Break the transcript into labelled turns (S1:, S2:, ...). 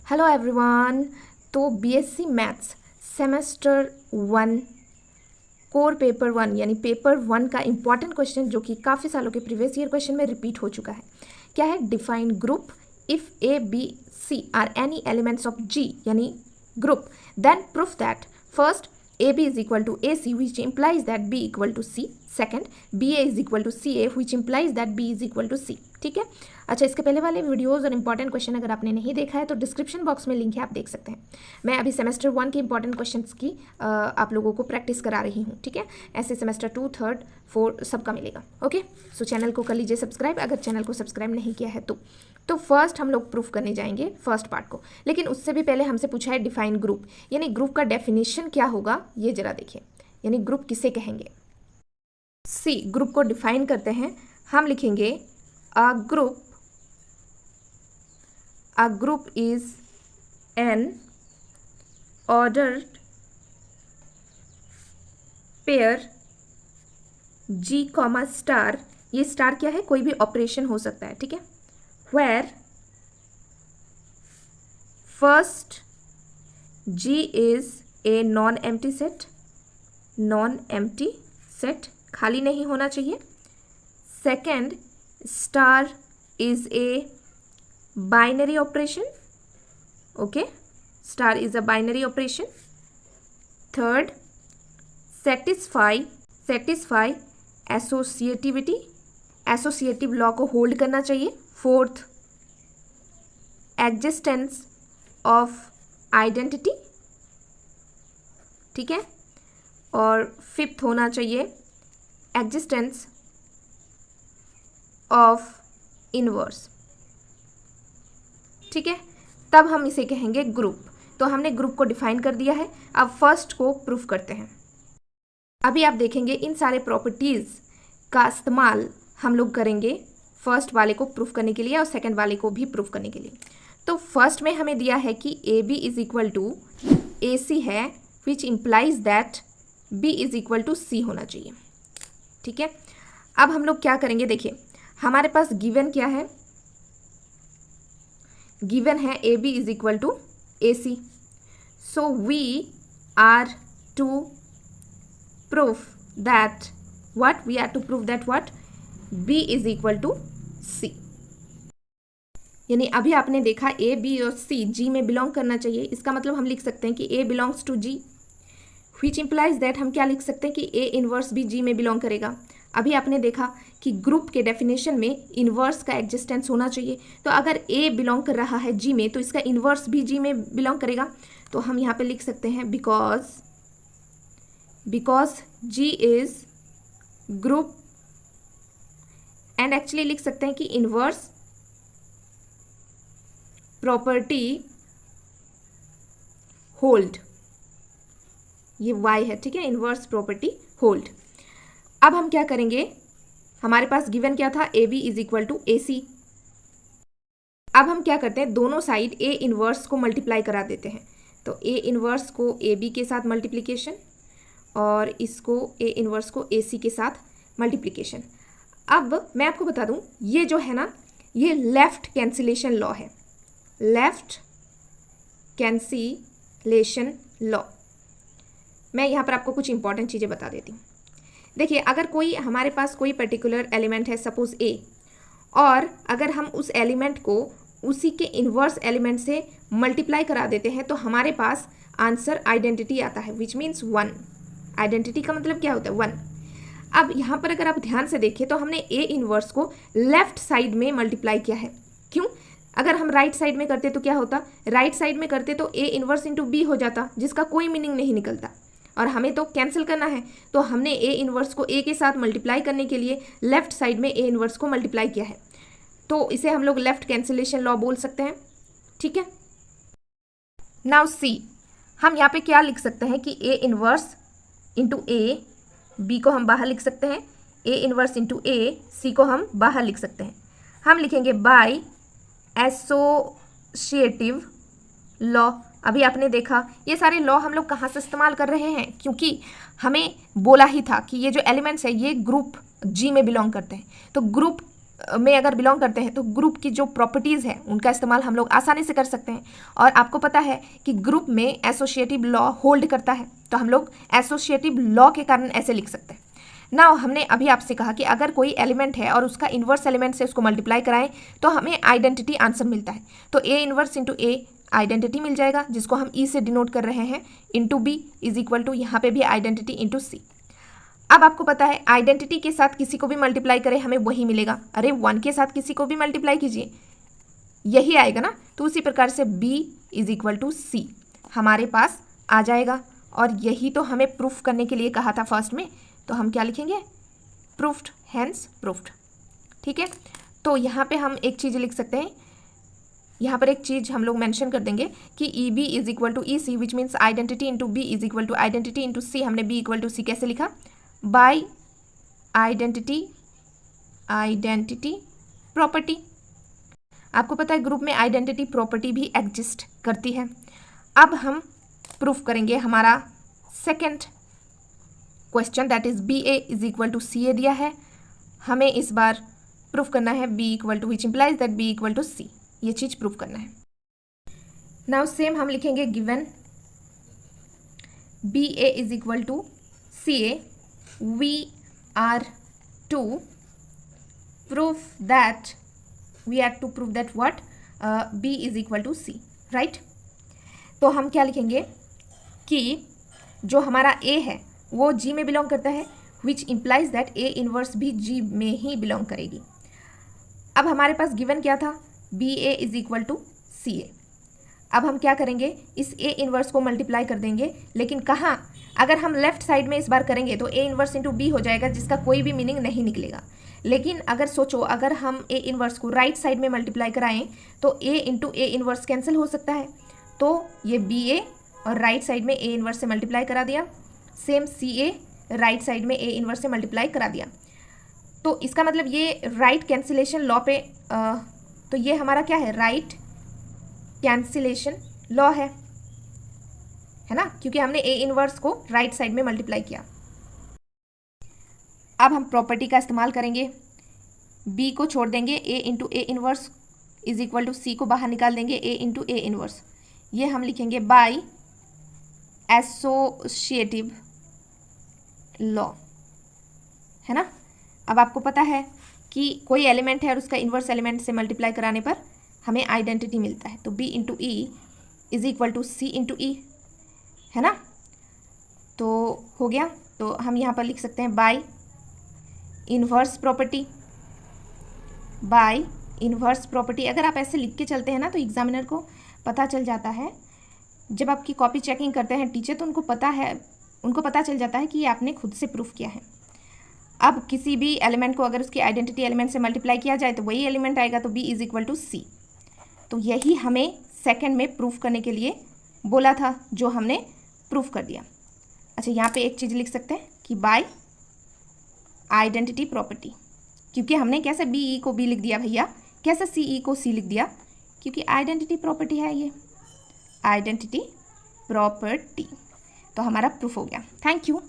S1: Hello everyone. तो BSc maths semester 1 core paper 1 यानी paper 1 का इंपॉर्टेंट क्वेश्चन जो कि काफ़ी सालों के प्रीवियस ईयर क्वेश्चन में रिपीट हो चुका है। क्या है? Define group if a b c are any elements of G यानी group, then proof that first a B is equal to A c which implies that b equal to c, second b a is equal to c a which implies that b is equal to c. ठीक है। अच्छा, इसके पहले वाले videos और important question अगर आपने नहीं देखा है तो डिस्क्रिप्शन बॉक्स में लिंक है, आप देख सकते हैं। मैं अभी सेमेस्टर 1 के इंपॉर्टेंट क्वेश्चंस की आप लोगों को प्रैक्टिस करा रही हूँ। ठीक है। ऐसे सेमेस्टर 2, 3, 4 सबका मिलेगा। ओके, सो चैनल को कर लीजिए सब्सक्राइब अगर चैनल को सब्सक्राइब नहीं किया है तो फर्स्ट हम लोग प्रूफ करने जाएंगे फर्स्ट पार्ट को, लेकिन उससे भी पहले हमसे पूछा है डिफाइन ग्रुप, यानी ग्रुप का डेफिनेशन क्या होगा ये जरा देखिए, यानी ग्रुप किसे कहेंगे। सी ग्रुप को डिफाइन करते हैं, हम लिखेंगे a group is an ordered pair G comma star. ये स्टार क्या है? कोई भी ऑपरेशन हो सकता है। ठीक है। where first G is a non-empty set, खाली नहीं होना चाहिए। Second, star is a binary operation. Okay, star is a binary operation. Third, satisfy associative law को होल्ड करना चाहिए। Fourth, existence of identity. ठीक है। और फिफ्थ होना चाहिए एग्जिस्टेंस ऑफ इनवर्स। ठीक है, तब हम इसे कहेंगे ग्रुप। तो हमने ग्रुप को डिफाइन कर दिया है, अब फर्स्ट को प्रूफ करते हैं। अभी आप देखेंगे इन सारे प्रॉपर्टीज का इस्तेमाल हम लोग करेंगे फर्स्ट वाले को प्रूफ करने के लिए और सेकंड वाले को भी प्रूफ करने के लिए। तो फर्स्ट में हमें दिया है कि a B is equal to A c है, which implies that b is equal to c होना चाहिए। ठीक है। अब हम लोग क्या करेंगे, देखिए हमारे पास गिवन क्या है, गिवन है A B is equal to A C. So we are to proof that what we are to prove that what b is equal to c। यानी अभी आपने देखा a b और c g में belong करना चाहिए, इसका मतलब हम लिख सकते हैं कि a belongs to g, which implies that हम क्या लिख सकते हैं कि a इनवर्स भी g में बिलोंग करेगा। अभी आपने देखा कि ग्रुप के डेफिनेशन में इनवर्स का एग्जिस्टेंस होना चाहिए, तो अगर a बिलोंग कर रहा है g में तो इसका इनवर्स भी g में बिलोंग करेगा। तो हम यहाँ पे लिख सकते हैं because g is group, and actually लिख सकते हैं कि इनवर्स प्रॉपर्टी होल्ड, ये y है। ठीक है, इनवर्स प्रॉपर्टी होल्ड। अब हम क्या करेंगे, हमारे पास गिवन क्या था, a B is equal to A c. अब हम क्या करते हैं, दोनों साइड ए इनवर्स को मल्टीप्लाई करा देते हैं। तो ए इनवर्स को ए बी के साथ मल्टीप्लीकेशन और इसको ए इनवर्स को ए सी के साथ मल्टीप्लिकेशन। अब मैं आपको बता दूं, ये जो है ना, ये लेफ्ट कैंसिलेशन लॉ है, लेफ्ट कैंसिलेशन लॉ। मैं यहाँ पर आपको कुछ इंपॉर्टेंट चीज़ें बता देती हूँ। देखिए, अगर कोई हमारे पास कोई पर्टिकुलर एलिमेंट है, सपोज ए, और अगर हम उस एलिमेंट को उसी के इनवर्स एलिमेंट से मल्टीप्लाई करा देते हैं तो हमारे पास आंसर आइडेंटिटी आता है, विच मीन्स 1। आइडेंटिटी का मतलब क्या होता है, 1। अब यहाँ पर अगर आप ध्यान से देखें तो हमने ए इनवर्स को लेफ्ट साइड में मल्टीप्लाई किया है। क्यों? अगर हम राइट साइड में करते तो क्या होता, राइट साइड में करते तो ए इनवर्स इंटू बी हो जाता, जिसका कोई मीनिंग नहीं निकलता, और हमें तो कैंसिल करना है। तो हमने ए इनवर्स को ए के साथ मल्टीप्लाई करने के लिए लेफ्ट साइड में ए इनवर्स को मल्टीप्लाई किया है, तो इसे हम लोग लेफ्ट कैंसिलेशन लॉ बोल सकते हैं। ठीक है। नाउ सी, हम यहाँ पे क्या लिख सकते हैं कि A inverse into A, B को हम बाहर लिख सकते हैं, ए इनवर्स इंटू ए, सी को हम बाहर लिख सकते हैं। हम लिखेंगे बाय एसोसिएटिव लॉ। अभी आपने देखा ये सारे लॉ हम लोग कहाँ से इस्तेमाल कर रहे हैं, क्योंकि हमें बोला ही था कि ये जो एलिमेंट्स है ये ग्रुप जी में बिलोंग करते हैं। तो ग्रुप में अगर बिलोंग करते हैं तो ग्रुप की जो प्रॉपर्टीज़ है उनका इस्तेमाल हम लोग आसानी से कर सकते हैं। और आपको पता है कि ग्रुप में एसोसिएटिव लॉ होल्ड करता है, तो हम लोग एसोसिएटिव लॉ के कारण ऐसे लिख सकते हैं। नाउ हमने अभी आपसे कहा कि अगर कोई एलिमेंट है और उसका इन्वर्स एलिमेंट से उसको मल्टीप्लाई कराएं तो हमें आइडेंटिटी आंसर मिलता है। तो A inverse into A identity मिल जाएगा, जिसको हम ई से डिनोट कर रहे हैं, into B is equal to यहाँ पे भी आइडेंटिटी इंटू सी। अब आपको पता है आइडेंटिटी के साथ किसी को भी मल्टीप्लाई करें हमें वही मिलेगा। अरे 1 के साथ किसी को भी मल्टीप्लाई कीजिए, यही आएगा ना। तो उसी प्रकार से b इज इक्वल टू सी हमारे पास आ जाएगा। और यही तो हमें प्रूफ करने के लिए कहा था फर्स्ट में, तो हम क्या लिखेंगे, प्रूफ्ड, हैंस प्रूफ्ड। ठीक है, तो यहाँ पे हम एक चीज़ लिख सकते हैं, यहाँ पर एक चीज़ हम लोग मेंशन कर देंगे कि e b is equal to e c, which means identity into B is equal to identity into c. हमने बी इक्वल टू सी कैसे लिखा, बाय आइडेंटिटी प्रॉपर्टी। आपको पता है ग्रुप में आइडेंटिटी प्रॉपर्टी भी एग्जिस्ट करती है। अब हम प्रूफ करेंगे हमारा second question, that is b a is equal to c a दिया है, हमें इस बार प्रूफ करना है b equal to which implies that b equal to c, ये चीज प्रूफ करना है। नाउ सेम हम लिखेंगे given b a is equal to c a, we are to prove that we are to prove that what b is equal to c, right? तो हम क्या लिखेंगे कि जो हमारा a है वो g में बिलोंग करता है, which implies that a inverse भी g में ही बिलोंग करेगी। अब हमारे पास गिवन क्या था, b a is equal to c a. अब हम क्या करेंगे, इस a इनवर्स को मल्टीप्लाई कर देंगे, लेकिन कहाँ, अगर हम लेफ्ट साइड में इस बार करेंगे तो a इनवर्स इंटू बी हो जाएगा, जिसका कोई भी मीनिंग नहीं निकलेगा। लेकिन अगर सोचो, अगर हम a इनवर्स को राइट साइड में मल्टीप्लाई कराएं तो a into a inverse cancel हो सकता है, तो ये बी ए और राइट साइड में a इनवर्स से मल्टीप्लाई करा दिया, सेम सी ए राइट साइड में a इनवर्स से मल्टीप्लाई करा दिया। तो इसका मतलब ये राइट कैंसिलेशन लॉ पे तो ये हमारा क्या है, राइट कैंसिलेशन लॉ है ना, क्योंकि हमने a इनवर्स को राइट साइड में मल्टीप्लाई किया। अब हम प्रॉपर्टी का इस्तेमाल करेंगे, b को छोड़ देंगे, a into a inverse is equal to c को बाहर निकाल देंगे, a इंटू ए इनवर्स, ये हम लिखेंगे बाय एसोसिएटिव लॉ, है ना। अब आपको पता है कि कोई एलिमेंट है और उसका इनवर्स एलिमेंट से मल्टीप्लाई कराने पर हमें आइडेंटिटी मिलता है, तो b into e is equal to c into e, है ना। तो हो गया, तो हम यहाँ पर लिख सकते हैं by inverse property, by inverse property. अगर आप ऐसे लिख के चलते हैं ना तो एग्जामिनर को पता चल जाता है, जब आपकी कॉपी चेकिंग करते हैं टीचर, तो उनको पता चल जाता है कि ये आपने खुद से प्रूफ किया है। अब किसी भी एलिमेंट को अगर उसकी आइडेंटिटी एलिमेंट से मल्टीप्लाई किया जाए तो वही एलिमेंट आएगा, तो b इज इक्वल टू सी। तो यही हमें सेकंड में प्रूफ करने के लिए बोला था, जो हमने प्रूफ कर दिया। अच्छा, यहाँ पे एक चीज़ लिख सकते हैं कि बाय आइडेंटिटी प्रॉपर्टी, क्योंकि हमने कैसे बी ई को बी लिख दिया भैया, कैसे सी ई को सी लिख दिया, क्योंकि आइडेंटिटी प्रॉपर्टी है ये, आइडेंटिटी प्रॉपर्टी। तो हमारा प्रूफ हो गया। Thank you.